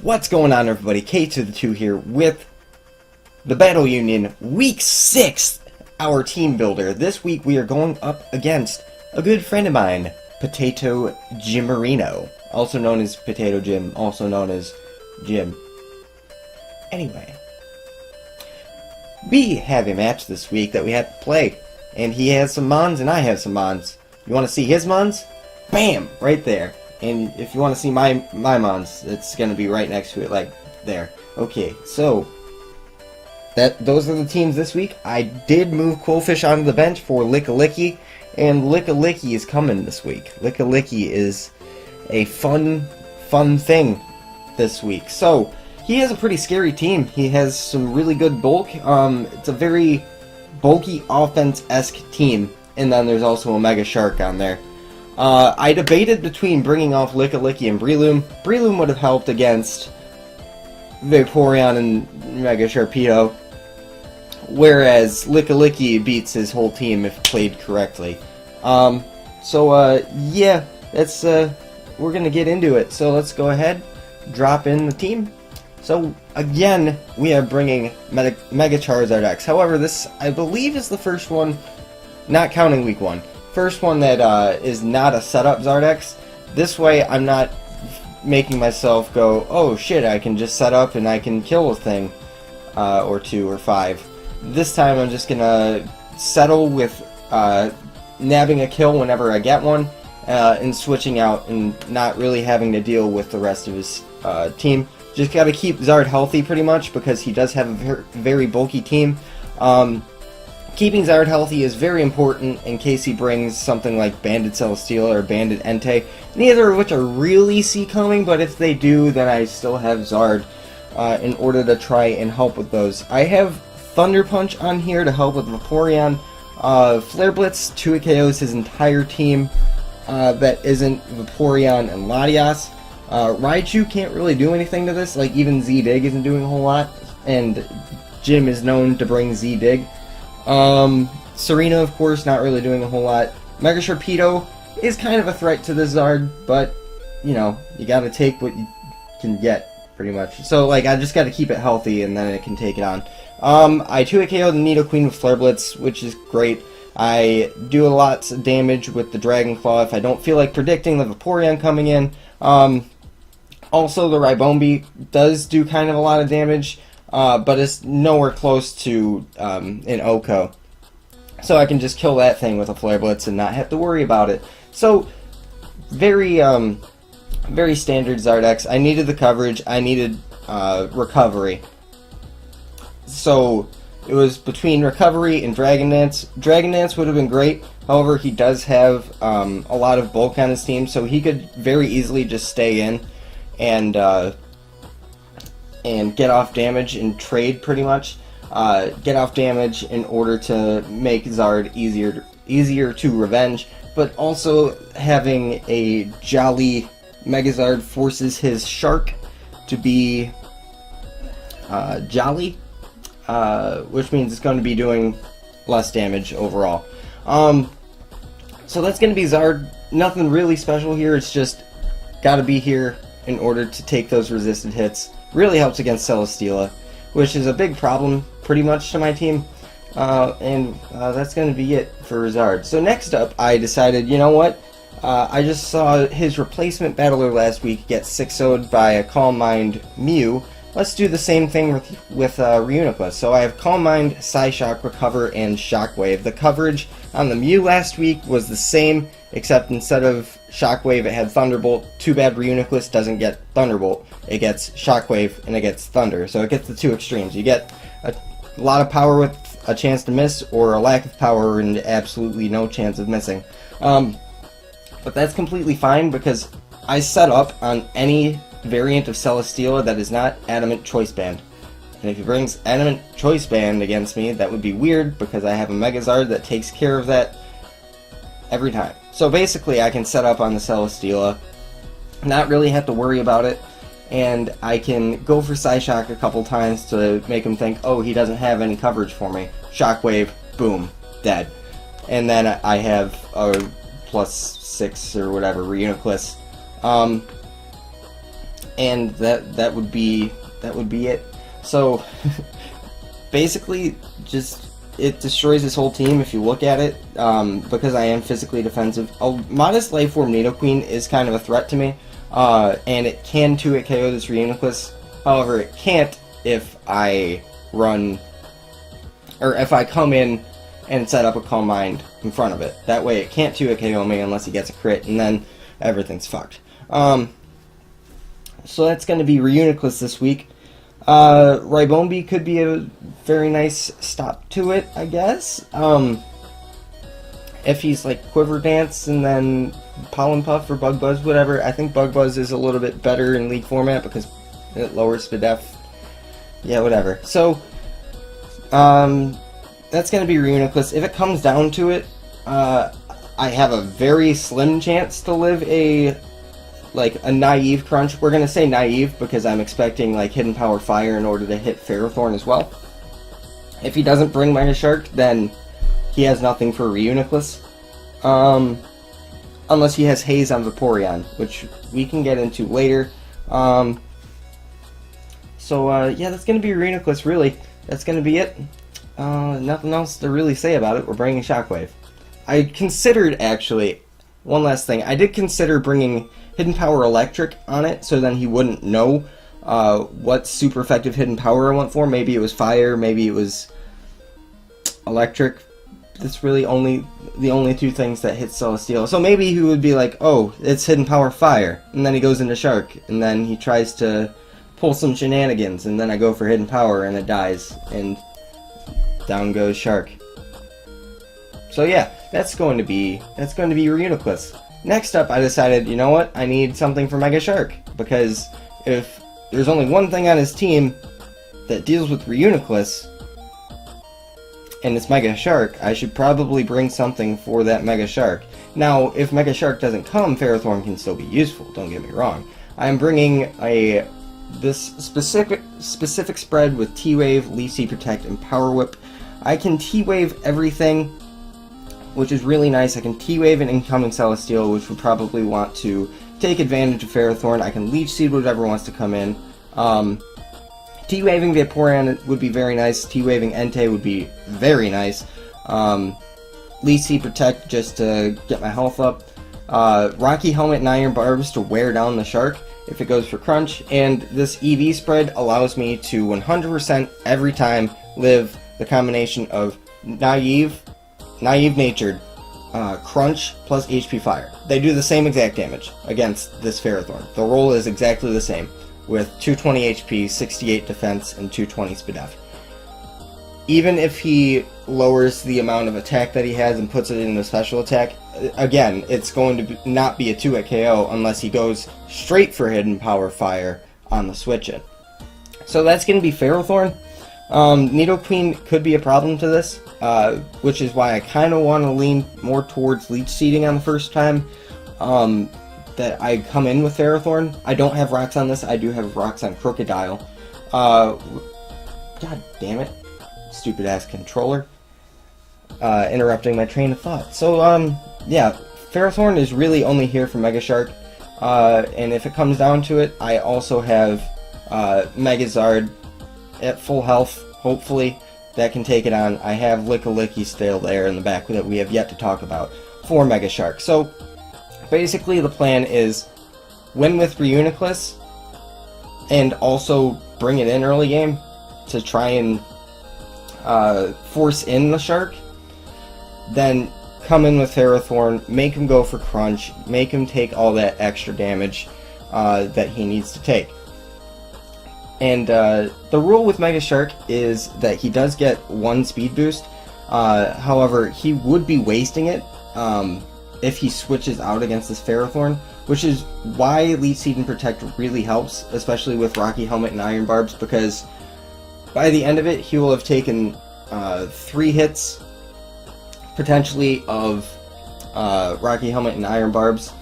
What's going on, everybody? K to the 2 here with the Battle Union Week 6, our team builder. This week we are going up against a good friend of mine, Potato Jimmerino, also known as Potato Jim, also known as Jim. Anyway, we have a match this week that we have to play, and he has some mons and I have some mons. You want to see his mons? Bam! Right there. And if you want to see my mons, it's going to be right next to it, like there. Okay, so those are the teams this week. I did move Quillfish onto the bench for Lickalicky, and Lickalicky is coming this week. Lickalicky is a fun thing this week. So he has a pretty scary team. He has some really good bulk. It's a very bulky offense-esque team, and then there's also a Mega Shark on there. I debated between bringing off Lickalicky and Breloom. Breloom would have helped against Vaporeon and Mega Sharpedo, whereas Lickalicky beats his whole team if played correctly. Yeah, that's, we're gonna get into it. So let's go ahead, drop in the team. So, again, we are bringing Mega Charizard X. However, this, I believe, is the first one, not counting week 1. First one that is not a setup Zardex. This way I'm not making myself go, oh shit, I can just set up and I can kill a thing, or 2 or 5. This time I'm just gonna settle with nabbing a kill whenever I get one, and switching out and not really having to deal with the rest of his team. Just gotta keep Zard healthy pretty much because he does have a very bulky team. Keeping Zard healthy is very important in case he brings something like Banded Celesteela or Banded Entei, neither of which I really see coming, but if they do, then I still have Zard in order to try and help with those. I have Thunder Punch on here to help with Vaporeon. Flare Blitz 2 KOs his entire team that isn't Vaporeon and Latias. Raichu can't really do anything to this, like even Z-Dig isn't doing a whole lot, and Jim is known to bring Z-Dig. Serena, of course, not really doing a whole lot. Mega Sharpedo is kind of a threat to the Zard, but, you know, you gotta take what you can get, pretty much. So, like, I just gotta keep it healthy, and then it can take it on. I 2 KO'd the Nidoqueen with Flare Blitz, which is great. I do a lot of damage with the Dragon Claw if I don't feel like predicting the Vaporeon coming in. Also, the Ribombee does do kind of a lot of damage, but it's nowhere close to an Oko. So I can just kill that thing with a Flare Blitz and not have to worry about it. So, very standard Zardex. I needed the coverage, I needed recovery. So, it was between recovery and Dragon Dance. Dragon Dance would have been great, however, he does have a lot of bulk on his team, so he could very easily just stay in and get off damage and trade pretty much. Get off damage in order to make Zard easier to revenge, but also having a Jolly Megazard forces his Shark to be Jolly, which means it's going to be doing less damage overall. So that's going to be Zard. Nothing really special here, it's just gotta be here in order to take those resisted hits. Really helps against Celesteela, which is a big problem pretty much to my team, and that's going to be it for Zard. So next up, I decided, you know what, I just saw his replacement battler last week get 6-0'd by a Calm Mind Mew. Let's do the same thing with Reuniclus. So I have Calm Mind, Psyshock, Recover, and Shockwave. The coverage on the Mew last week was the same, except instead of Shockwave it had Thunderbolt. Too bad Reuniclus doesn't get Thunderbolt. It gets Shockwave and it gets Thunder. So it gets the two extremes. You get a lot of power with a chance to miss, or a lack of power and absolutely no chance of missing. But that's completely fine because I set up on any variant of Celesteela that is not Adamant Choice Band. And if he brings Adamant Choice Band against me, that would be weird because I have a Megazard that takes care of that every time. So basically I can set up on the Celesteela, not really have to worry about it, and I can go for Psyshock a couple times to make him think, oh, he doesn't have any coverage for me. Shockwave, boom, dead. And then I have a +6 or whatever Reuniclus. and that would be it. So basically, just it destroys this whole team if you look at it, because I am physically defensive. A modest life form Nidoqueen is kind of a threat to me, and it can 2-hit KO this Reuniclus. However, it can't if I run, or if I come in and set up a Calm Mind in front of it. That way it can't 2-hit KO me unless he gets a crit, and then everything's fucked. So that's going to be Reuniclus this week. Ribombi could be a very nice stop to it, I guess. If he's like Quiver Dance and then Pollen Puff or Bug Buzz, whatever. I think Bug Buzz is a little bit better in League format because it lowers Spadef. Yeah, whatever. So, that's going to be Reuniclus. If it comes down to it, I have a very slim chance to live a naive crunch. We're going to say naive because I'm expecting like Hidden Power Fire in order to hit Ferrothorn as well. If he doesn't bring Mega Shark, then he has nothing for Reuniclus. Unless he has Haze on Vaporeon, which we can get into later. Yeah, that's going to be Reuniclus, really. That's going to be it. Nothing else to really say about it. We're bringing Shockwave. I considered, actually, one last thing. I did consider bringing Hidden Power Electric on it, so then he wouldn't know what super effective Hidden Power I went for. Maybe it was Fire, maybe it was Electric. That's really the only two things that hit Celesteela. So maybe he would be like, oh, it's Hidden Power Fire, and then he goes into Shark, and then he tries to pull some shenanigans, and then I go for Hidden Power, and it dies, and down goes Shark. So yeah, that's going to be Reuniclus. Next up, I decided, you know what, I need something for Mega Shark, because if there's only one thing on his team that deals with Reuniclus, and it's Mega Shark, I should probably bring something for that Mega Shark. Now, if Mega Shark doesn't come, Ferrothorn can still be useful, don't get me wrong. I'm bringing this specific spread with T-Wave, Leaf Seed Protect, and Power Whip. I can T-Wave everything, which is really nice. I can T-Wave an incoming Celesteela, which would probably want to take advantage of Ferrothorn. I can Leech Seed whatever wants to come in. T-Waving Vaporeon would be very nice. T-Waving Entei would be very nice. Leech Seed Protect just to get my health up. Rocky Helmet and Iron Barbs to wear down the Shark if it goes for Crunch. And this EV spread allows me to 100% every time live the combination of Naive Natured, Crunch plus HP Fire. They do the same exact damage against this Ferrothorn. The roll is exactly the same, with 220 HP, 68 defense, and 220 Spadef. Even if he lowers the amount of attack that he has and puts it in the special attack, again, it's going to not be a 2-hit KO unless he goes straight for Hidden Power Fire on the switch-in. So that's going to be Ferrothorn. Nidoqueen could be a problem to this, which is why I kind of want to lean more towards Leech Seeding on the first time that I come in with Ferrothorn. I don't have rocks on this. I do have rocks on Crocodile. God damn it. Stupid ass controller. Interrupting my train of thought. So, yeah, Ferrothorn is really only here for Mega Shark. And if it comes down to it, I also have Megazard at full health, hopefully, that can take it on. I have Lickalicky still there in the back that we have yet to talk about for Mega Shark. So, basically the plan is win with Reuniclus and also bring it in early game to try and force in the Shark. Then come in with Ferrothorn, make him go for Crunch, make him take all that extra damage that he needs to take. And the rule with Mega Shark is that he does get one speed boost. However, he would be wasting it if he switches out against this Ferrothorn, which is why Leech Seed and Protect really helps, especially with Rocky Helmet and Iron Barbs, because by the end of it, he will have taken 3 hits, potentially, of Rocky Helmet and Iron Barbs,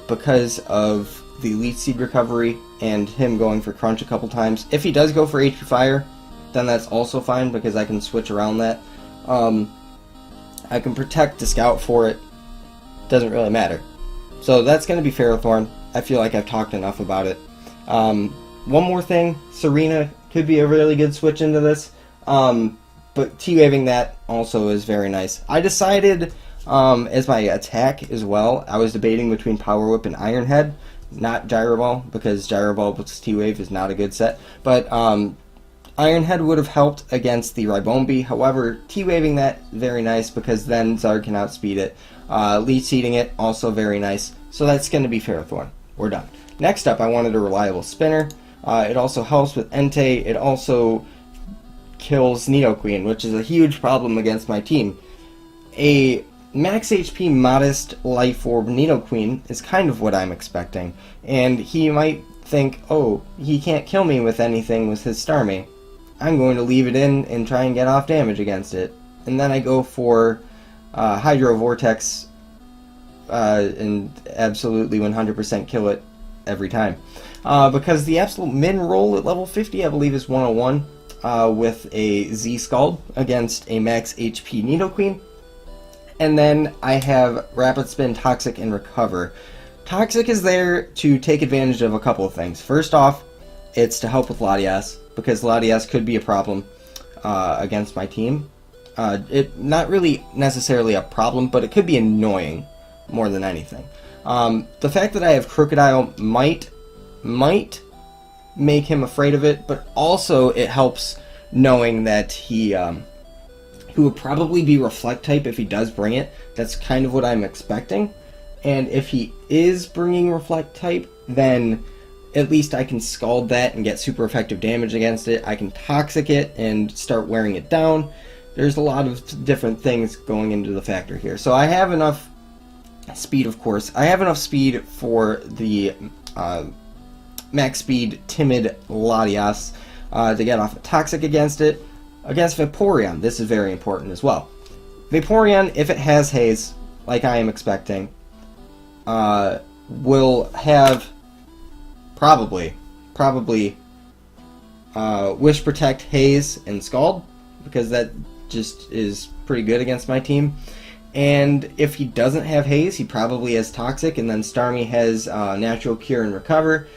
because of the Leech Seed recovery and him going for Crunch a couple times. If he does go for HP Fire, then that's also fine, because I can switch around that. I can Protect to Scout for it. Doesn't really matter. So that's going to be Ferrothorn. I feel like I've talked enough about it. One more thing, Serena could be a really good switch into this, but T-waving that also is very nice. I decided as my attack as well, I was debating between Power Whip and Iron Head, not Gyro Ball, because Gyro Ball plus T-Wave is not a good set, but Iron Head would have helped against the Ribombi. However, T-waving that, very nice, because then Zard can outspeed it. Leech Seeding it, also very nice. So that's going to be Ferrothorn. We're done. Next up, I wanted a reliable spinner. It also helps with Entei. It also kills Nidoqueen, which is a huge problem against my team. A max HP, modest life orb Nidoqueen is kind of what I'm expecting. And he might think, oh, he can't kill me with anything with his Starmie. I'm going to leave it in and try and get off damage against it. And then I go for Hydro Vortex and absolutely 100% kill it every time. Because the absolute min roll at level 50, I believe, is 101 with a Z Scald against a max HP Nidoqueen. And then I have Rapid Spin, Toxic, and Recover. Toxic is there to take advantage of a couple of things. First off, it's to help with Latias, because Latias could be a problem against my team. It not really necessarily a problem, but it could be annoying more than anything. The fact that I have Crocodile might make him afraid of it, but also it helps knowing that he would probably be Reflect type if he does bring it. That's kind of what I'm expecting. And if he is bringing Reflect type, then at least I can Scald that and get super effective damage against it. I can Toxic it and start wearing it down. There's a lot of different things going into the factor here. So I have enough speed, of course. I have enough speed for the max speed Timid Latias to get off a Toxic against it. Against Vaporeon, this is very important as well. Vaporeon, if it has Haze, like I am expecting, will have probably Wish Protect, Haze, and Scald, because that just is pretty good against my team. And if he doesn't have Haze, he probably has Toxic, and then Starmie has Natural Cure and Recover,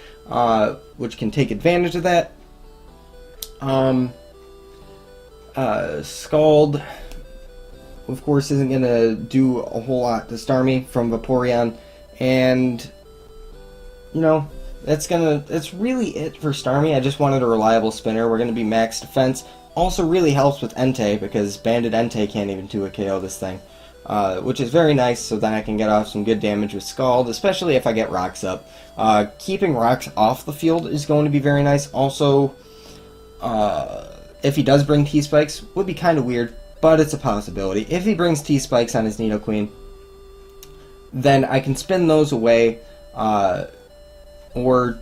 which can take advantage of that. Scald, of course, isn't going to do a whole lot to Starmie from Vaporeon, and, you know, that's really it for Starmie. I just wanted a reliable spinner. We're going to be max defense. Also really helps with Entei, because Banded Entei can't even do a KO this thing, which is very nice, so then I can get off some good damage with Scald, especially if I get rocks up. Keeping rocks off the field is going to be very nice. Also, if he does bring T-Spikes, would be kind of weird, but it's a possibility. If he brings T-Spikes on his Nidoqueen, then I can spin those away, or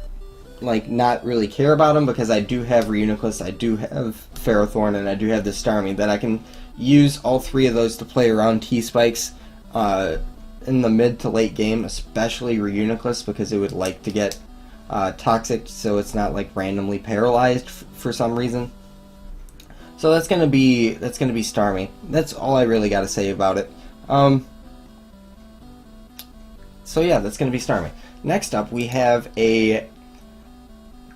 like not really care about them, because I do have Reuniclus, I do have Ferrothorn, and I do have the Starmie, that I can use all three of those to play around T-Spikes in the mid to late game, especially Reuniclus, because it would like to get Toxic, so it's not like randomly paralyzed for some reason. So that's gonna be Starmie. That's all I really got to say about it. So yeah, that's gonna be Starmie. Next up, we have a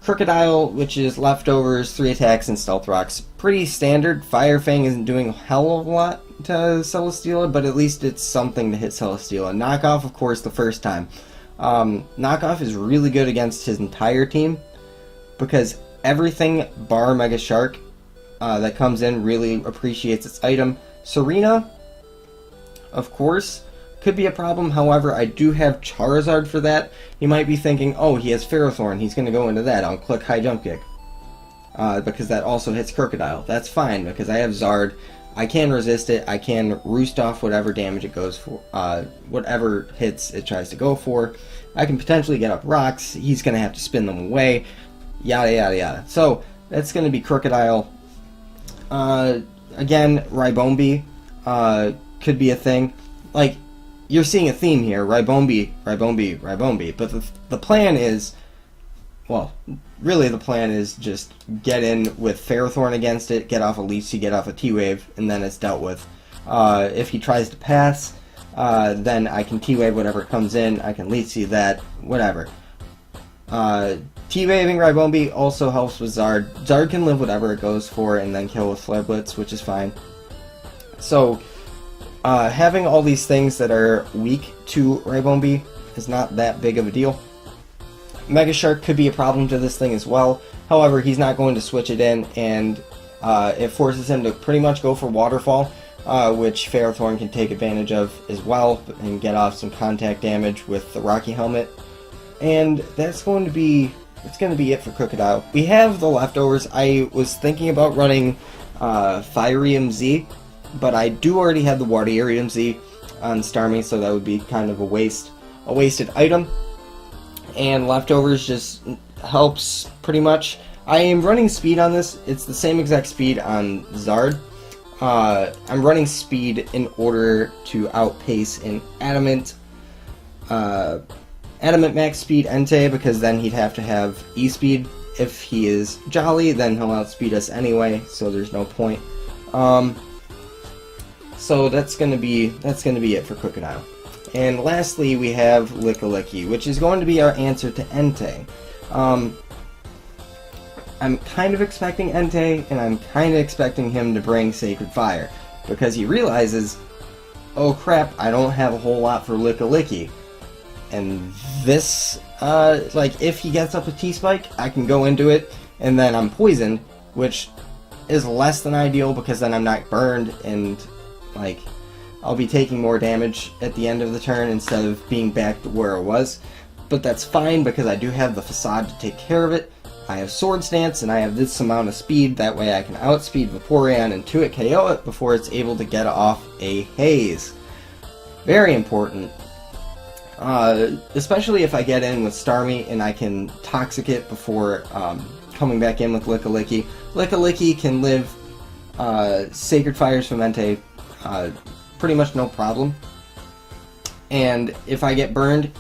Crocodile, which is Leftovers, 3 attacks, and Stealth Rocks. Pretty standard. Fire Fang isn't doing a hell of a lot to Celesteela, but at least it's something to hit Celesteela. Knockoff, of course, the first time. Knockoff is really good against his entire team, because everything bar Mega Shark that comes in really appreciates its item. Serena, of course, could be a problem. However, I do have Charizard for that. You might be thinking, oh, he has Ferrothorn, he's going to go into that. I'll click High Jump Kick, because that also hits Crocodile. That's fine, because I have Zard. I can resist it. I can roost off whatever damage it goes for, whatever hits it tries to go for. I can potentially get up rocks. He's going to have to spin them away. Yada, yada, yada. So, that's going to be Crocodile. Again, Ribombi could be a thing. Like, you're seeing a theme here, Ribombi, Ribombi, Ribombi. But the plan is, well, really the plan is just get in with Ferrothorn against it, get off a Leech, get off a T-Wave, and then it's dealt with. If he tries to pass, then I can T-Wave whatever comes in, I can Leech Seed that, whatever. T-Waving Ribombi also helps with Zard. Zard can live whatever it goes for and then kill with Flare Blitz, which is fine. So, having all these things that are weak to Ribombi is not that big of a deal. Mega Shark could be a problem to this thing as well. However, he's not going to switch it in, and it forces him to pretty much go for Waterfall, which Ferrothorn can take advantage of as well and get off some contact damage with the Rocky Helmet. And that's going to be it for Crocodile. We have the leftovers. I was thinking about running Firium Z, but I do already have the Waterium Z on Starmie, so that would be kind of a wasted item. And leftovers just helps pretty much. I am running speed on this. It's the same exact speed on Zard. I'm running speed in order to outpace an Adamant max speed Entei, because then he'd have to have E-speed. If he is Jolly, then he'll outspeed us anyway, so there's no point. So that's gonna be it for Crocodile. And lastly, we have Lickilicky, which is going to be our answer to Entei. I'm kind of expecting Entei, and I'm kind of expecting him to bring Sacred Fire, because he realizes, oh crap, I don't have a whole lot for Lickilicky. And this, like, if he gets up a T-Spike, I can go into it, and then I'm poisoned, which is less than ideal, because then I'm not burned, and, like, I'll be taking more damage at the end of the turn instead of being back to where it was. But that's fine, because I do have the Facade to take care of it. I have Sword Stance, and I have this amount of speed, that way I can outspeed Vaporeon and 2-hit KO it before it's able to get off a Haze. Very important. Especially if I get in with Starmie and I can Toxic it before coming back in with Lickilicky. Lickilicky can live Sacred Fires from Entei pretty much no problem. And if I get burned,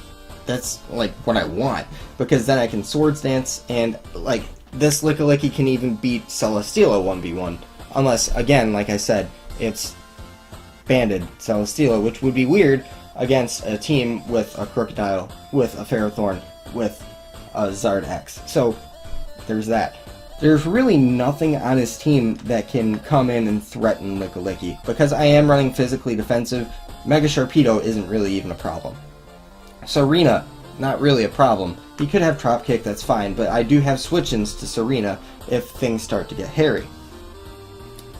that's like what I want, because then I can Sword Stance, and like this Lickilicky can even beat Celesteela 1v1. Unless, again, like I said, it's banded Celesteela, which would be weird against a team with a Crocodile, with a Ferrothorn, with a Zard X. So, there's that. There's really nothing on his team that can come in and threaten Lickilicky, because I am running physically defensive. Mega Sharpedo isn't really even a problem. Serena, not really a problem. He could have Trop Kick, that's fine, but I do have switch-ins to Serena if things start to get hairy.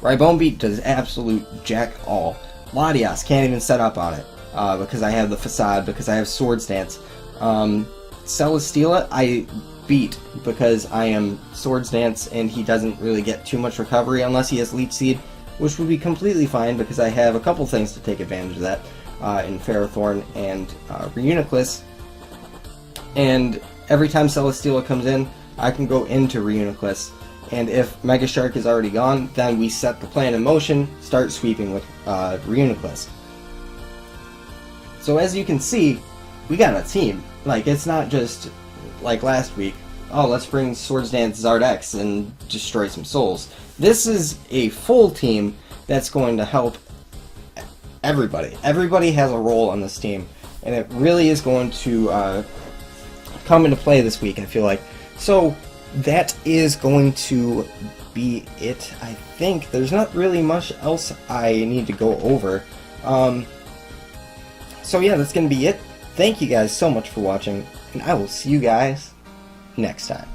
Ribombi does absolute jack all. Latias can't even set up on it, because I have the Facade, because I have Sword Stance. Celesteela, I beat because I am Sword Stance and he doesn't really get too much recovery unless he has Leech Seed, which would be completely fine because I have a couple things to take advantage of that in Ferrothorn and Reuniclus. And every time Celesteela comes in, I can go into Reuniclus. And if Mega Shark is already gone, then we set the plan in motion, start sweeping with Reuniclus. So as you can see, we got a team. Like, it's not just like last week, oh, let's bring Sword Dance Zardex and destroy some souls. This is a full team that's going to help everybody. Everybody has a role on this team, and it really is going to come into play this week, I feel like. So that is going to be it, I think. There's not really much else I need to go over. So yeah, that's going to be it. Thank you guys so much for watching, and I will see you guys next time.